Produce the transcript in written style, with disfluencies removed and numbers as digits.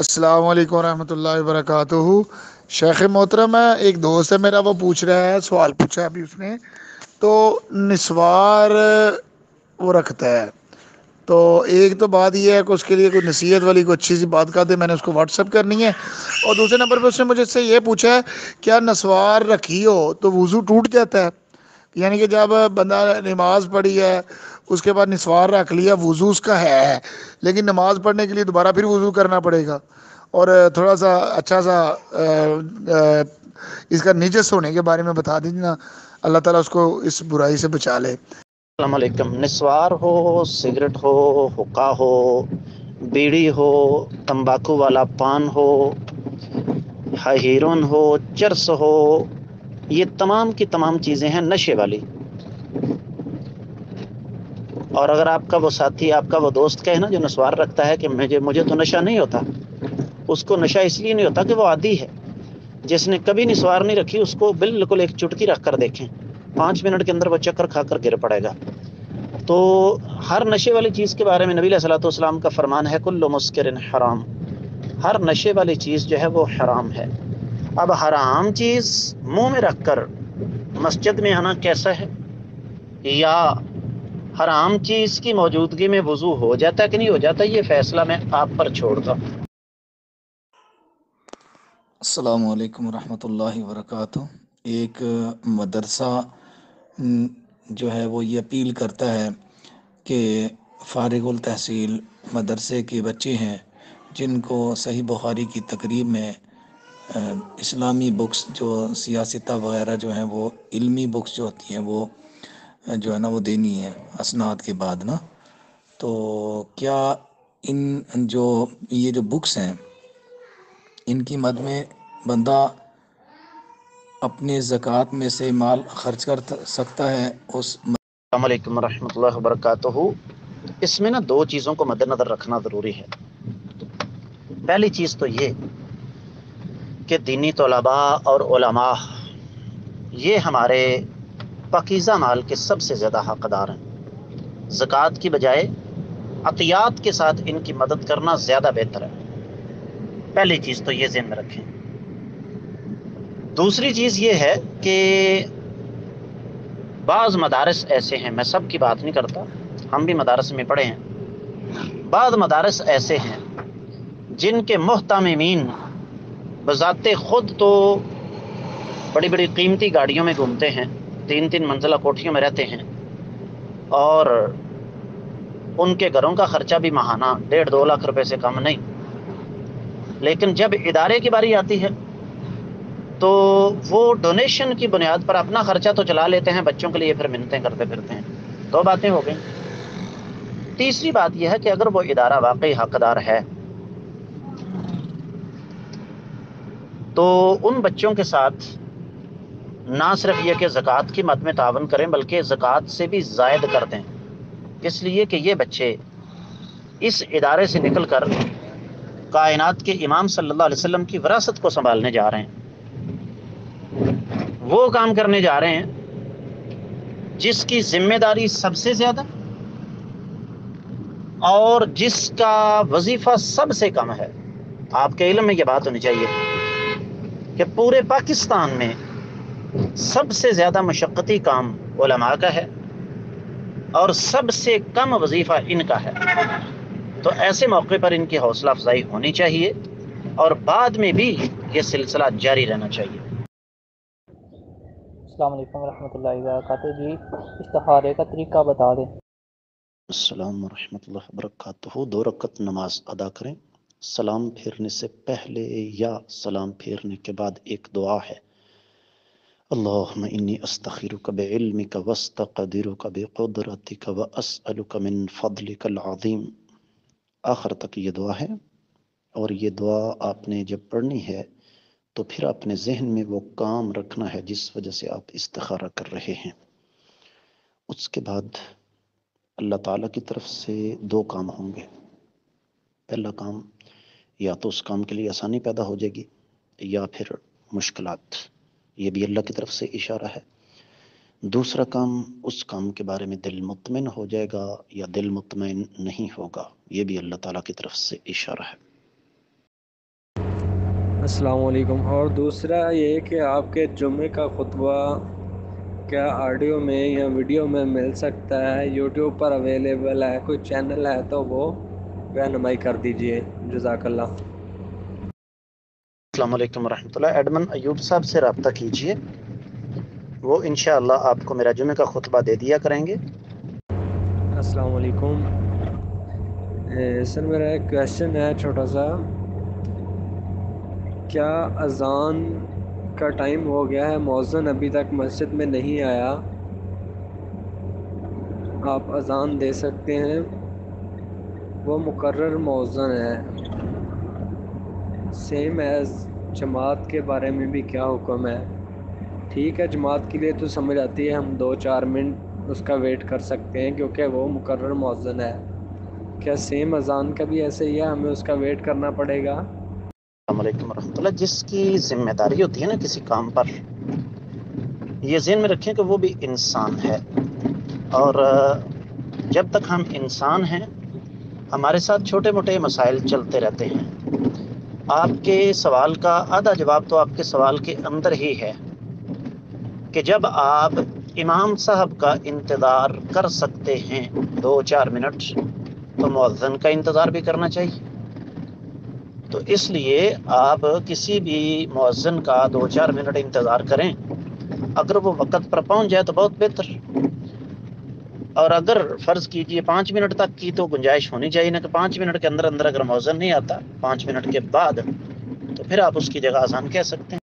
السلام علیکم ورحمۃ اللہ وبرکاتہ۔ شیخ محترم ہے، ایک دوست ہے میرا، وہ پوچھ رہا ہے، سوال پوچھا ابھی اس نے، تو نسوار وہ رکھتا ہے، تو ایک تو بات یہ ہے کہ اس کے لیے کوئی نصیحت والی کوئی اچھی سی بات کر دے، میں نے اس کو واٹس ایپ کرنی ہے۔ اور دوسرے نمبر پہ اس نے مجھے سے یہ پوچھا ہے کیا نسوار رکھی ہو تو وضو ٹوٹ جاتا ہے؟ یعنی کہ جب بندہ نماز پڑھی ہے اس کے بعد نسوار رکھ لیا، وضو اس کا ہے لیکن نماز پڑھنے کے لیے دوبارہ پھر وضو کرنا پڑے گا، اور تھوڑا سا اچھا سا اس کا نجس ہونے کے بارے میں بتا دیجیے نا، اللہ تعالیٰ اس کو اس برائی سے بچا لے۔ السلام علیکم۔ نسوار ہو، سگریٹ ہو، حقہ ہو، بیڑی ہو، تمباکو والا پان ہو، ہیرون ہو، چرس ہو، یہ تمام کی تمام چیزیں ہیں نشے والی۔ اور اگر آپ کا وہ ساتھی، آپ کا وہ دوست کہے نا جو نسوار رکھتا ہے کہ مجھے تو نشہ نہیں ہوتا، اس کو نشہ اس لیے نہیں ہوتا کہ وہ عادی ہے۔ جس نے کبھی نسوار نہیں رکھی اس کو بالکل ایک چٹکی رکھ کر دیکھیں، 5 منٹ کے اندر وہ چکر کھا کر گر پڑے گا۔ تو ہر نشے والی چیز کے بارے میں نبی علیہ الصلوۃ والسلام کا فرمان ہے کل مسکر حرام، ہر نشے والی چیز جو ہے وہ حرام ہے۔ اب حرام چیز منہ میں رکھ کر مسجد میں آنا کیسا ہے، یا حرام چیز کی موجودگی میں وضو ہو جاتا ہے کہ نہیں ہو جاتا، یہ فیصلہ میں آپ پر چھوڑتا ہوں۔ السلام علیکم ورحمۃ اللہ وبرکاتہ۔ ایک مدرسہ جو ہے وہ یہ اپیل کرتا ہے کہ فارغ التحصیل مدرسے کے بچے ہیں جن کو صحیح بخاری کی تقریب میں اسلامی بکس جو سیاستہ وغیرہ جو ہیں وہ علمی بکس جو ہوتی ہیں وہ جو ہے نا وہ دینی ہے اسناد کے بعد نا، تو کیا ان جو یہ جو بکس ہیں ان کی مد میں بندہ اپنے زکوٰۃ میں سے مال خرچ کر سکتا ہے؟ السلام علیکم ورحمۃ اللہ وبرکاتہ۔ اس میں نا 2 چیزوں کو مد نظر رکھنا ضروری ہے۔ پہلی چیز تو یہ کہ دینی طلباء اور علماء یہ ہمارے پاکیزہ مال کے سب سے زیادہ حقدار ہیں۔ زکوٰۃ کی بجائے عطیات کے ساتھ ان کی مدد کرنا زیادہ بہتر ہے۔ پہلی چیز تو یہ ذہن میں رکھیں۔ دوسری چیز یہ ہے کہ بعض مدارس ایسے ہیں، میں سب کی بات نہیں کرتا، ہم بھی مدارس میں پڑھے ہیں، بعض مدارس ایسے ہیں جن کے محتممین بذات خود تو بڑی بڑی قیمتی گاڑیوں میں گھومتے ہیں، 3 منزلہ کوٹھیوں میں رہتے ہیں، اور ان کے گھروں کا خرچہ بھی ماہانہ 1.5-2 لاکھ روپے سے کم نہیں، لیکن جب ادارے کی باری آتی ہے تو وہ ڈونیشن کی بنیاد پر اپنا خرچہ تو چلا لیتے ہیں، بچوں کے لیے پھر منتیں کرتے پھرتے ہیں۔ 2 باتیں ہو گئیں۔ تیسری بات یہ ہے کہ اگر وہ ادارہ واقعی حقدار ہے تو ان بچوں کے ساتھ نہ صرف یہ کہ زکوٰۃ کی مد میں تعاون کریں بلکہ زکوٰۃ سے بھی زائد کر دیں، اس لیے کہ یہ بچے اس ادارے سے نکل کر کائنات کے امام صلی اللہ علیہ وسلم کی وراثت کو سنبھالنے جا رہے ہیں، وہ کام کرنے جا رہے ہیں جس کی ذمہ داری سب سے زیادہ اور جس کا وظیفہ سب سے کم ہے۔ آپ کے علم میں یہ بات ہونی چاہیے کہ پورے پاکستان میں سب سے زیادہ مشقتی کام علماء کا ہے اور سب سے کم وظیفہ ان کا ہے، تو ایسے موقع پر ان کی حوصلہ افزائی ہونی چاہیے اور بعد میں بھی یہ سلسلہ جاری رہنا چاہیے۔ السلام علیکم ورحمۃ اللہ وبرکاتہ۔ جی استخارے کا طریقہ بتا دیں۔ السلام ورحمۃ اللہ وبرکاتہ۔ 2 رکعت نماز ادا کریں، سلام پھیرنے سے پہلے یا سلام پھیرنے کے بعد ایک دعا ہے، اللہم انی استخیرک بعلمک واستقدرک بقدرتک واسألک من فضلک العظیم، آخر تک یہ دعا ہے۔ اور یہ دعا آپ نے جب پڑھنی ہے تو پھر اپنے ذہن میں وہ کام رکھنا ہے جس وجہ سے آپ استخارہ کر رہے ہیں۔ اس کے بعد اللہ تعالیٰ کی طرف سے 2 کام ہوں گے۔ پہلا کام یا تو اس کام کے لیے آسانی پیدا ہو جائے گی یا پھر مشکلات، یہ بھی اللہ کی طرف سے اشارہ ہے۔ دوسرا کام، اس کام کے بارے میں دل مطمئن ہو جائے گا یا دل مطمئن نہیں ہوگا، یہ بھی اللہ تعالیٰ کی طرف سے اشارہ ہے۔ السلام علیکم. اور دوسرا یہ کہ آپ کے جمعے کا خطبہ کیا آڈیو میں یا ویڈیو میں مل سکتا ہے؟ یوٹیوب پر اویلیبل ہے؟ کوئی چینل ہے تو وہ رہنمائی کر دیجئے. جزاک اللہ. السلام علیکم ورحمۃ اللہ. ایڈمن ایوب صاحب سے رابطہ کیجئے، وہ انشاءاللہ آپ کو میرا جمعے کا خطبہ دے دیا کریں گے. السلام علیکم. سر میرا ایک کویشچن ہے چھوٹا سا. کیا اذان کا ٹائم ہو گیا ہے، مؤذن ابھی تک مسجد میں نہیں آیا، آپ اذان دے سکتے ہیں؟ وہ مقرر مؤذن ہے. سیم ایز جماعت کے بارے میں بھی کیا حکم ہے؟ ٹھیک ہے، جماعت کے لیے تو سمجھ آتی ہے، ہم 2-4 منٹ اس کا ویٹ کر سکتے ہیں کیونکہ وہ مقرر مؤذن ہے. کیا سیم اذان کا بھی ایسے ہی ہے، ہمیں اس کا ویٹ کرنا پڑے گا؟ السلام علیکم ورحمۃ اللہ. جس کی ذمہ داری ہوتی ہے نا کسی کام پر، یہ ذہن میں رکھیں کہ وہ بھی انسان ہے، اور جب تک ہم انسان ہیں ہمارے ساتھ چھوٹے موٹے مسائل چلتے رہتے ہیں. آپ کے سوال کا آدھا جواب تو آپ کے سوال کے اندر ہی ہے کہ جب آپ امام صاحب کا انتظار کر سکتے ہیں 2-4 منٹ، تو مؤذن کا انتظار بھی کرنا چاہیے. تو اس لیے آپ کسی بھی مؤذن کا 2-4 منٹ انتظار کریں. اگر وہ وقت پر پہنچ جائے تو بہت بہتر، اور اگر فرض کیجئے 5 منٹ تک کی تو گنجائش ہونی چاہیے نا، کہ 5 منٹ کے اندر اگر مؤذن نہیں آتا 5 منٹ کے بعد، تو پھر آپ اس کی جگہ اذان کہہ سکتے ہیں.